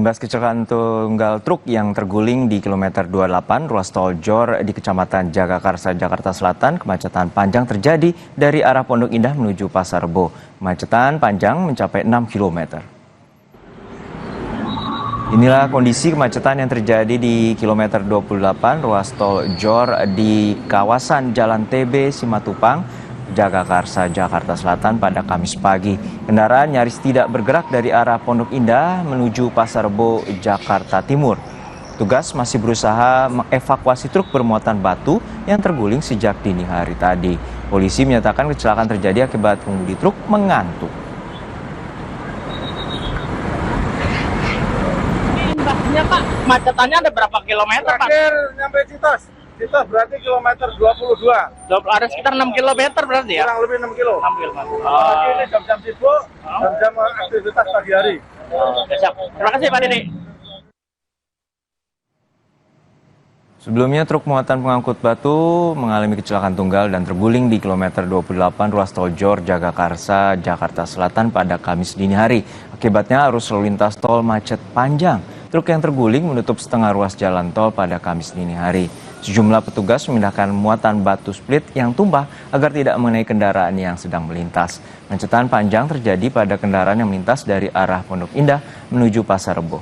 Imbas kecelakaan tunggal truk yang terguling di kilometer 28 ruas tol Jor di Kecamatan Jagakarsa, Jakarta Selatan, kemacetan panjang terjadi dari arah Pondok Indah menuju Pasar Rebo. Kemacetan panjang mencapai 6 km. Inilah kondisi kemacetan yang terjadi di kilometer 28 ruas tol Jor di kawasan Jalan TB Simatupang, Jagakarsa, Jakarta Selatan pada Kamis pagi. Kendaraan nyaris tidak bergerak dari arah Pondok Indah menuju Pasar Rebo, Jakarta Timur. Petugas masih berusaha mengevakuasi truk bermuatan batu yang terguling sejak dini hari tadi. Polisi menyatakan kecelakaan terjadi akibat pengemudi truk mengantuk. Imbasnya Pak, macetannya ada berapa kilometer Pak? Terakhir nyampe Citos. Citos berarti kilometer 22. Ada sekitar 6 kilometer berarti ya? Kurang lebih 6 kilo. 6 kilometer. Apalagi ini jam-jam sibuk, jam-jam aktivitas pagi hari. Oke, siap. Terima kasih Pak Didi. Sebelumnya truk muatan pengangkut batu mengalami kecelakaan tunggal dan terguling di kilometer 28 ruas tol Jor Jagakarsa, Jakarta Selatan pada Kamis dini hari. Akibatnya arus lalu lintas tol macet panjang. Truk yang terguling menutup setengah ruas jalan tol pada Kamis dini hari. Sejumlah petugas memindahkan muatan batu split yang tumpah agar tidak mengenai kendaraan yang sedang melintas. Kemacetan panjang terjadi pada kendaraan yang melintas dari arah Pondok Indah menuju Pasar Rebo.